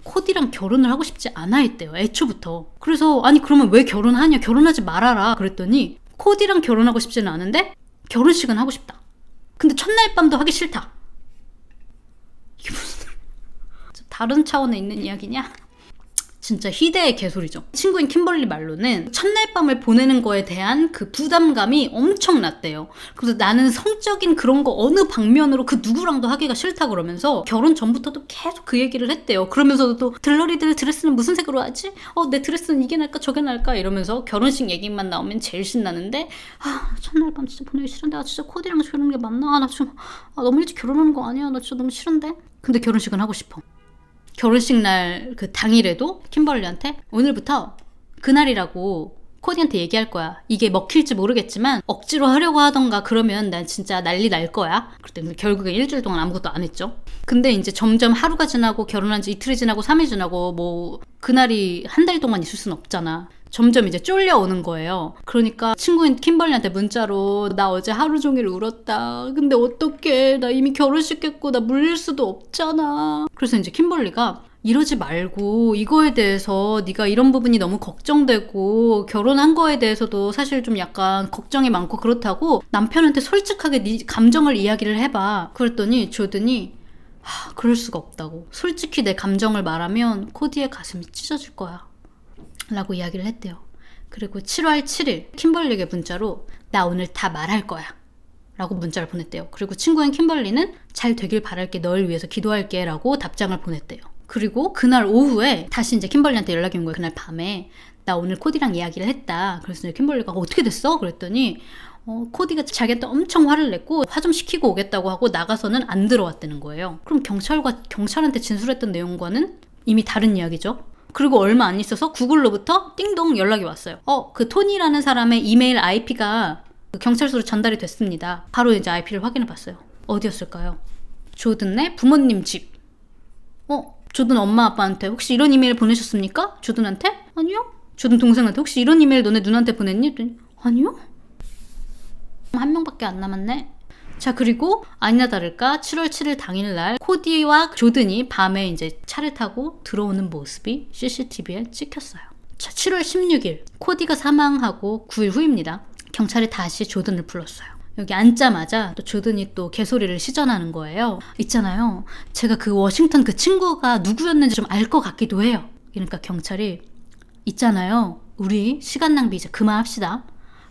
코디랑 결혼을 하고 싶지 않아 했대요. 애초부터. 그래서 아니 그러면 왜 결혼하냐? 결혼하지 말아라. 그랬더니 코디랑 결혼하고 싶지는 않은데 결혼식은 하고 싶다. 근데 첫날 밤도 하기 싫다. 이게 무슨 다른 차원에 있는 이야기냐? 진짜 희대의 개소리죠. 친구인 킴벌리 말로는 첫날 밤을 보내는 거에 대한 그 부담감이 엄청났대요. 그래서 나는 성적인 그런 거 어느 방면으로 그 누구랑도 하기가 싫다 그러면서 결혼 전부터도 계속 그 얘기를 했대요. 그러면서도 또 들러리들 드레스는 무슨 색으로 하지? 내 드레스는 이게 날까 저게 날까 이러면서 결혼식 얘기만 나오면 제일 신나는데 첫날 밤 진짜 보내기 싫은데 진짜 코디랑 결혼하는 게 맞나? 나 좀 너무 일찍 결혼하는 거 아니야? 나 진짜 너무 싫은데? 근데 결혼식은 하고 싶어. 결혼식 날 그 당일에도 킴벌리한테 오늘부터 그날이라고 코디한테 얘기할 거야. 이게 먹힐지 모르겠지만 억지로 하려고 하던가 그러면 난 진짜 난리 날 거야. 그랬더니 결국에 일주일 동안 아무것도 안 했죠. 근데 이제 점점 하루가 지나고 결혼한 지 이틀이 지나고 3일 지나고 뭐 그날이 한 달 동안 있을 순 없잖아. 점점 이제 쫄려오는 거예요. 그러니까 친구인 킴벌리한테 문자로 나 어제 하루 종일 울었다. 근데 어떡해. 나 이미 결혼식 했고 나 물릴 수도 없잖아. 그래서 이제 킴벌리가 이러지 말고 이거에 대해서 네가 이런 부분이 너무 걱정되고 결혼한 거에 대해서도 사실 좀 약간 걱정이 많고 그렇다고 남편한테 솔직하게 네 감정을 이야기를 해봐. 그랬더니 조든이 그럴 수가 없다고. 솔직히 내 감정을 말하면 코디의 가슴이 찢어질 거야. 라고 이야기를 했대요. 그리고 7월 7일 킴벌리에게 문자로 나 오늘 다 말할 거야 라고 문자를 보냈대요. 그리고 친구인 킴벌리는 잘 되길 바랄게 널 위해서 기도할게 라고 답장을 보냈대요. 그리고 그날 오후에 다시 이제 킴벌리한테 연락이 온 거예요. 그날 밤에 나 오늘 코디랑 이야기를 했다. 그래서 킴벌리가 어떻게 됐어? 그랬더니 코디가 자기한테 엄청 화를 냈고 화 좀 시키고 오겠다고 하고 나가서는 안 들어왔다는 거예요. 그럼 경찰한테 진술했던 내용과는 이미 다른 이야기죠. 그리고 얼마 안 있어서 구글로부터 띵동 연락이 왔어요. 그 토니라는 사람의 이메일 IP가 경찰서로 전달이 됐습니다. 바로 이제 IP를 확인해 봤어요. 어디였을까요? 조든의 부모님 집. 조든 엄마 아빠한테 혹시 이런 이메일 보내셨습니까? 조든한테? 아니요. 조든 동생한테 혹시 이런 이메일 너네 누나한테 보냈니? 아니요. 한 명밖에 안 남았네. 자, 그리고 아니나 다를까 7월 7일 당일날 코디와 조든이 밤에 이제 차를 타고 들어오는 모습이 CCTV에 찍혔어요. 자, 7월 16일 코디가 사망하고 9일 후입니다. 경찰이 다시 조든을 불렀어요. 여기 앉자마자 또 조든이 또 개소리를 시전하는 거예요. 있잖아요. 제가 그 워싱턴 그 친구가 누구였는지 좀 알 것 같기도 해요. 그러니까 경찰이 있잖아요. 우리 시간 낭비 이제 그만합시다.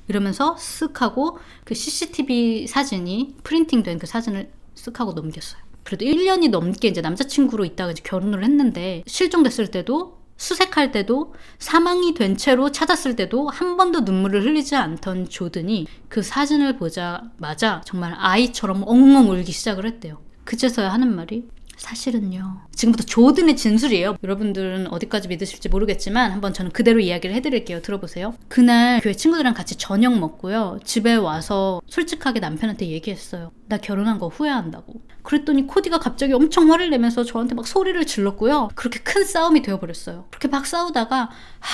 이러면서 쓱 하고 그 CCTV 사진이 프린팅된 그 사진을 쓱 하고 넘겼어요. 그래도 1년이 넘게 이제 남자친구로 있다가 이제 결혼을 했는데 실종됐을 때도 수색할 때도 사망이 된 채로 찾았을 때도 한 번도 눈물을 흘리지 않던 조든이 그 사진을 보자마자 정말 아이처럼 엉엉 울기 시작을 했대요. 그제서야 하는 말이 사실은요. 지금부터 조든의 진술이에요. 여러분들은 어디까지 믿으실지 모르겠지만 한번 저는 그대로 이야기를 해드릴게요. 들어보세요. 그날 교회 친구들이랑 같이 저녁 먹고요. 집에 와서 솔직하게 남편한테 얘기했어요. 나 결혼한 거 후회한다고. 그랬더니 코디가 갑자기 엄청 화를 내면서 저한테 막 소리를 질렀고요. 그렇게 큰 싸움이 되어버렸어요. 그렇게 막 싸우다가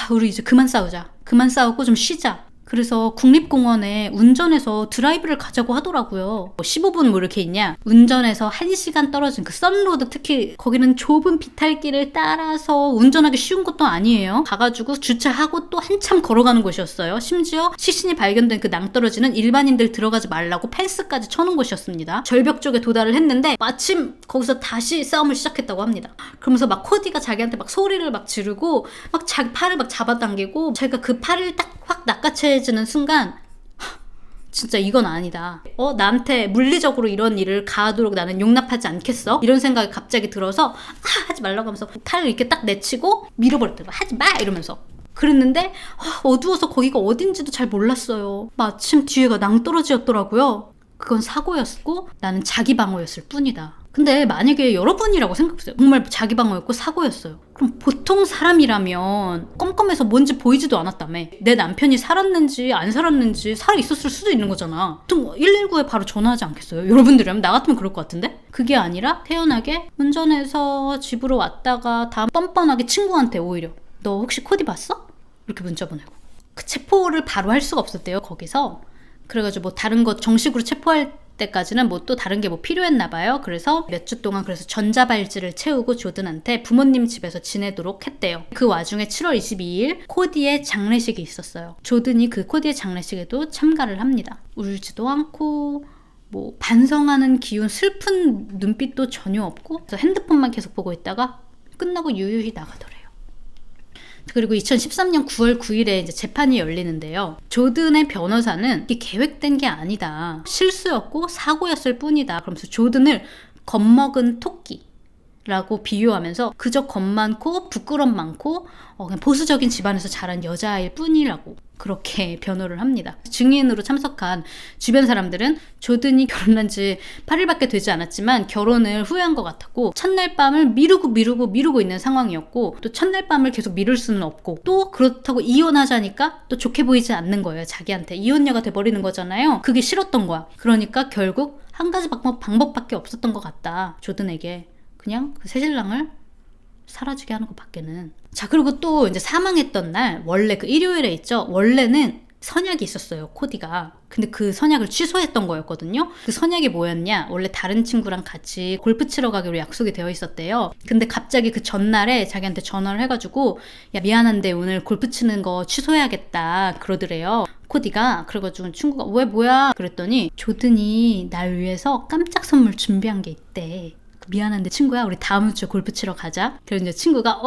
우리 이제 그만 싸우자. 그만 싸우고 좀 쉬자. 그래서 국립공원에 운전해서 드라이브를 가자고 하더라고요. 15분 뭐 이렇게 있냐? 운전해서 1시간 떨어진 그 썬로드, 특히 거기는 좁은 비탈길을 따라서 운전하기 쉬운 것도 아니에요. 가가지고 주차하고 또 한참 걸어가는 곳이었어요. 심지어 시신이 발견된 그 낭떠러지는 일반인들 들어가지 말라고 펜스까지 쳐놓은 곳이었습니다. 절벽 쪽에 도달을 했는데 마침 거기서 다시 싸움을 시작했다고 합니다. 그러면서 막 코디가 자기한테 막 소리를 막 지르고 막 자기 팔을 막 잡아당기고, 자기가 그 팔을 딱 확 낚아채지는 순간 진짜 이건 아니다. 나한테 물리적으로 이런 일을 가하도록 나는 용납하지 않겠어? 이런 생각이 갑자기 들어서 하지 말라고 하면서 팔을 이렇게 딱 내치고 밀어버렸대요. 하지 마! 이러면서. 그랬는데 어두워서 거기가 어딘지도 잘 몰랐어요. 마침 뒤에가 낭떠러지였더라고요. 그건 사고였고 나는 자기 방어였을 뿐이다. 근데 만약에 여러분이라고 생각해보세요. 정말 자기 방어였고 사고였어요. 그럼 보통 사람이라면 껌껌해서 뭔지 보이지도 않았다며. 내 남편이 살았는지 안 살았는지 살아있었을 수도 있는 거잖아. 보통 119에 바로 전화하지 않겠어요? 여러분들이라면 나 같으면 그럴 것 같은데? 그게 아니라 태연하게 운전해서 집으로 왔다가 다음 뻔뻔하게 친구한테 오히려 너 혹시 코디 봤어? 이렇게 문자 보내고. 그 체포를 바로 할 수가 없었대요, 거기서. 그래가지고 뭐 다른 거 정식으로 체포할 때까지는 뭐 또 다른 게 뭐 필요했나 봐요. 그래서 몇 주 동안 그래서 전자발찌를 채우고 조든한테 부모님 집에서 지내도록 했대요. 그 와중에 7월 22일 코디의 장례식이 있었어요. 조든이 그 코디의 장례식에도 참가를 합니다. 울지도 않고 뭐 반성하는 기운, 슬픈 눈빛도 전혀 없고, 그래서 핸드폰만 계속 보고 있다가 끝나고 유유히 나가더래요. 그리고 2013년 9월 9일에 이제 재판이 열리는데요. 조든의 변호사는 이게 계획된 게 아니다. 실수였고 사고였을 뿐이다. 그러면서 조든을 겁먹은 토끼라고 비유하면서 그저 겁 많고 부끄럼 많고 그냥 보수적인 집안에서 자란 여자아이일 뿐이라고 그렇게 변호를 합니다. 증인으로 참석한 주변 사람들은 조든이 결혼한 지 8일밖에 되지 않았지만 결혼을 후회한 것 같았고, 첫날 밤을 미루고 있는 상황이었고, 또 첫날 밤을 계속 미룰 수는 없고, 또 그렇다고 이혼하자니까 또 좋게 보이지 않는 거예요. 자기한테 이혼녀가 돼버리는 거잖아요. 그게 싫었던 거야. 그러니까 결국 한 가지 방법밖에 없었던 것 같다. 조든에게 그냥 그 새신랑을 사라지게 하는 것밖에는. 자, 그리고 또 이제 사망했던 날, 원래 그 일요일에 있죠. 원래는 선약이 있었어요, 코디가. 근데 그 선약을 취소했던 거였거든요. 그 선약이 뭐였냐? 원래 다른 친구랑 같이 골프 치러 가기로 약속이 되어 있었대요. 근데 갑자기 그 전날에 자기한테 전화를 해가지고 야, 미안한데 오늘 골프 치는 거 취소해야겠다 그러더래요, 코디가. 그래가지고 친구가 왜 뭐야? 그랬더니 조든이 날 위해서 깜짝 선물 준비한 게 있대. 미안한데 친구야, 우리 다음 주에 골프 치러 가자. 그래서 이제 친구가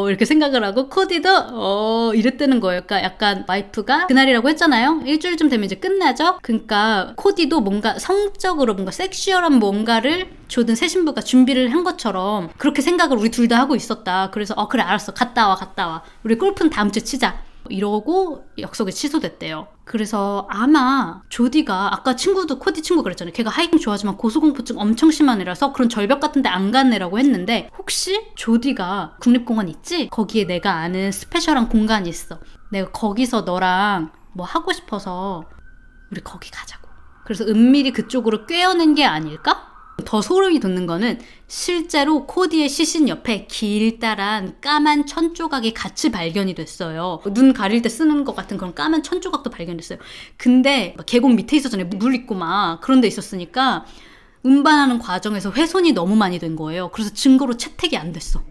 이렇게 생각을 하고, 코디도 이랬다는 거예요. 그러니까 약간 와이프가 그날이라고 했잖아요. 일주일쯤 되면 이제 끝나죠. 그러니까 코디도 뭔가 성적으로 뭔가 섹슈얼한 뭔가를 조든 새 신부가 준비를 한 것처럼 그렇게 생각을 우리 둘 다 하고 있었다. 그래서 그래 알았어, 갔다 와 우리 골프는 다음 주에 치자 이러고 약속이 취소됐대요. 그래서 아마 조디가, 아까 친구도 코디 친구 그랬잖아요. 걔가 하이킹 좋아하지만 고소공포증 엄청 심한 애라서 그런 절벽 같은 데 안 간 애라고 했는데, 혹시 조디가 국립공원 있지? 거기에 내가 아는 스페셜한 공간이 있어. 내가 거기서 너랑 뭐 하고 싶어서 우리 거기 가자고. 그래서 은밀히 그쪽으로 꿰어낸 게 아닐까? 더 소름이 돋는 거는 실제로 코디의 시신 옆에 길다란 까만 천 조각이 같이 발견이 됐어요. 눈 가릴 때 쓰는 것 같은 그런 까만 천 조각도 발견됐어요. 근데 계곡 밑에 있었잖아요. 물 있고 막 그런 데 있었으니까 운반하는 과정에서 훼손이 너무 많이 된 거예요. 그래서 증거로 채택이 안 됐어.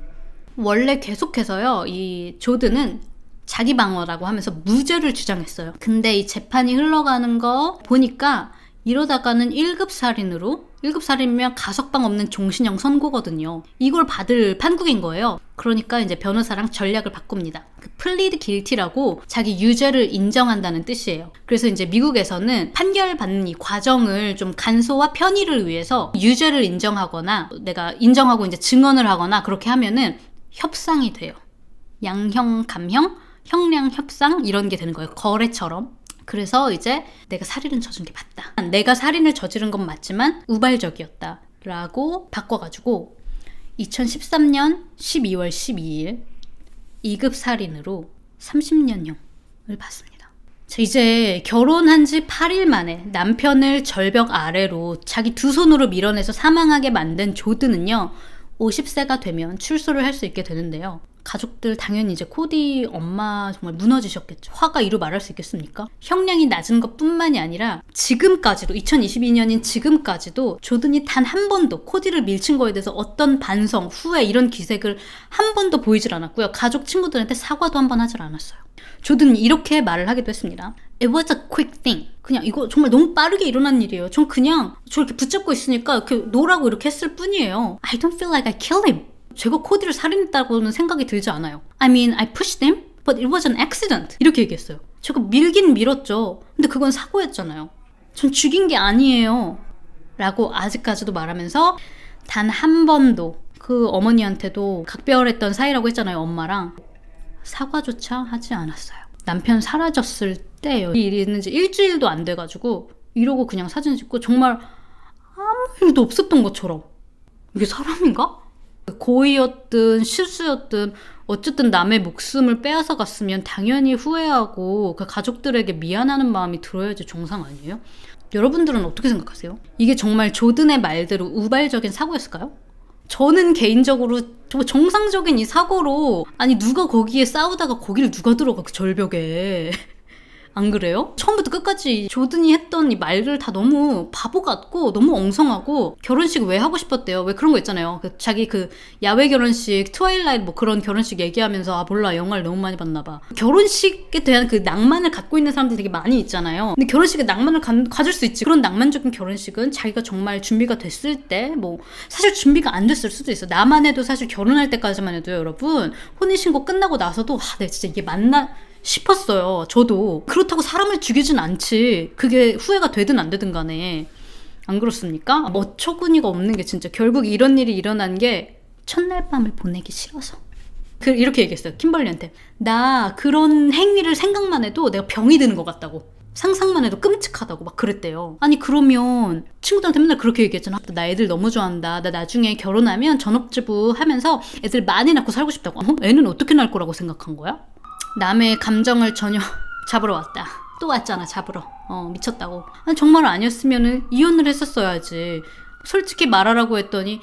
원래 계속해서요, 이 조든은 자기 방어라고 하면서 무죄를 주장했어요. 근데 이 재판이 흘러가는 거 보니까 이러다가는 1급 살인으로, 1급 살인이면 가석방 없는 종신형 선고거든요. 이걸 받을 판국인 거예요. 그러니까 이제 변호사랑 전략을 바꿉니다. 그 플리드 길티라고 자기 유죄를 인정한다는 뜻이에요. 그래서 이제 미국에서는 판결받는 이 과정을 좀 간소화 편의를 위해서 유죄를 인정하거나 내가 인정하고 이제 증언을 하거나 그렇게 하면은 협상이 돼요. 양형, 감형, 형량 협상 이런 게 되는 거예요. 거래처럼. 그래서 이제 내가 살인을 저지른 게 맞다. 내가 살인을 저지른 건 맞지만 우발적이었다 라고 바꿔가지고 2013년 12월 12일 2급 살인으로 30년형을 받습니다. 자, 이제 결혼한 지 8일 만에 남편을 절벽 아래로 자기 두 손으로 밀어내서 사망하게 만든 조든은요, 50세가 되면 출소를 할 수 있게 되는데요. 가족들 당연히 이제 코디 엄마 정말 무너지셨겠죠. 화가 이루 말할 수 있겠습니까? 형량이 낮은 것뿐만이 아니라 지금까지도 2022년인 지금까지도 조든이 단 한 번도 코디를 밀친 거에 대해서 어떤 반성, 후회 이런 기색을 한 번도 보이질 않았고요. 가족 친구들한테 사과도 한 번 하질 않았어요. 조든이 이렇게 말을 하기도 했습니다. It was a quick thing. 그냥 이거 정말 너무 빠르게 일어난 일이에요. 전 그냥 저렇게 붙잡고 있으니까 이렇게 놓으라고 이렇게 했을 뿐이에요. I don't feel like I killed him. 제가 코디를 살인했다고는 생각이 들지 않아요. I mean, I pushed him, but it was an accident. 이렇게 얘기했어요. 제가 밀긴 밀었죠. 근데 그건 사고였잖아요. 전 죽인 게 아니에요. 라고 아직까지도 말하면서 단 한 번도 그 어머니한테도 각별했던 사이라고 했잖아요. 엄마랑. 사과조차 하지 않았어요. 남편 사라졌을 때요. 이 일이 있는지 일주일도 안 돼가지고 이러고 그냥 사진 찍고 정말 아무 일도 없었던 것처럼. 이게 사람인가? 고의였든 실수였든 어쨌든 남의 목숨을 빼앗아 갔으면 당연히 후회하고 그 가족들에게 미안하는 마음이 들어야지 정상 아니에요? 여러분들은 어떻게 생각하세요? 이게 정말 조든의 말대로 우발적인 사고였을까요? 저는 개인적으로 정말 정상적인 이 사고로 아니 누가 거기에 싸우다가 거기를 누가 들어가 그 절벽에 안 그래요? 처음부터 끝까지 조든이 했던 이 말들 다 너무 바보 같고 너무 엉성하고 결혼식 왜 하고 싶었대요? 왜 그런 거 있잖아요. 자기 그 야외 결혼식, 트와일라이트 뭐 그런 결혼식 얘기하면서 아 몰라 영화를 너무 많이 봤나 봐. 결혼식에 대한 그 낭만을 갖고 있는 사람들이 되게 많이 있잖아요. 근데 결혼식에 낭만을 가질 수 있지. 그런 낭만적인 결혼식은 자기가 정말 준비가 됐을 때 뭐 사실 준비가 안 됐을 수도 있어. 나만 해도 사실 결혼할 때까지만 해도 여러분 혼인신고 끝나고 나서도 아 내가 진짜 이게 맞나 싶었어요. 저도. 그렇다고 사람을 죽이진 않지. 그게 후회가 되든 안 되든 간에. 안 그렇습니까? 어처구니가 없는 게 진짜 결국 이런 일이 일어난 게 첫날 밤을 보내기 싫어서. 이렇게 얘기했어요. 킴벌리한테. 나 그런 행위를 생각만 해도 내가 병이 드는 것 같다고. 상상만 해도 끔찍하다고 막 그랬대요. 아니 그러면 친구들한테 맨날 그렇게 얘기했잖아. 나 애들 너무 좋아한다. 나 나중에 결혼하면 전업주부 하면서 애들 많이 낳고 살고 싶다고. 애는 어떻게 낳을 거라고 생각한 거야? 남의 감정을 전혀 잡으러 왔다. 또 왔잖아 잡으러. 미쳤다고. 아니, 정말 아니었으면은 이혼을 했었어야지. 솔직히 말하라고 했더니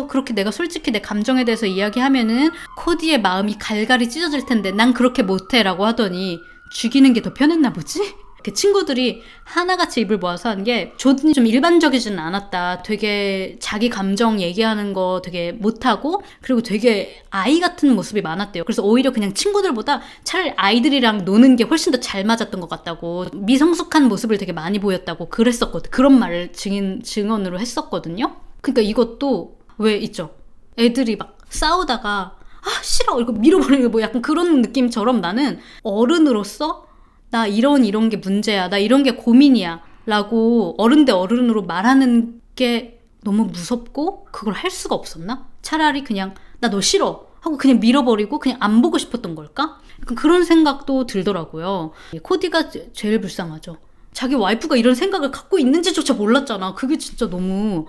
그렇게 내가 솔직히 내 감정에 대해서 이야기하면은 코디의 마음이 갈갈이 찢어질 텐데 난 그렇게 못해 라고 하더니 죽이는 게 더 편했나 보지? 그 친구들이 하나같이 입을 모아서 한 게 조든이 좀 일반적이지는 않았다. 되게 자기 감정 얘기하는 거 되게 못하고 그리고 되게 아이 같은 모습이 많았대요. 그래서 오히려 그냥 친구들보다 차라리 아이들이랑 노는 게 훨씬 더 잘 맞았던 것 같다고 미성숙한 모습을 되게 많이 보였다고 그랬었거든. 그런 말을 증언으로 했었거든요. 그러니까 이것도 왜 있죠? 애들이 막 싸우다가 싫어 이거 밀어버리는 뭐 약간 그런 느낌처럼 나는 어른으로서 나 이런 게 문제야. 나 이런 게 고민이야. 라고 어른 대 어른으로 말하는 게 너무 무섭고 그걸 할 수가 없었나? 차라리 그냥 나 너 싫어 하고 그냥 밀어버리고 그냥 안 보고 싶었던 걸까? 약간 그런 생각도 들더라고요. 코디가 제일 불쌍하죠. 자기 와이프가 이런 생각을 갖고 있는지조차 몰랐잖아. 그게 진짜 너무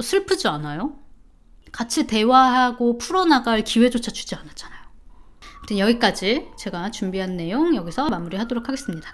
슬프지 않아요? 같이 대화하고 풀어나갈 기회조차 주지 않았잖아요. 아무튼 여기까지 제가 준비한 내용 여기서 마무리하도록 하겠습니다.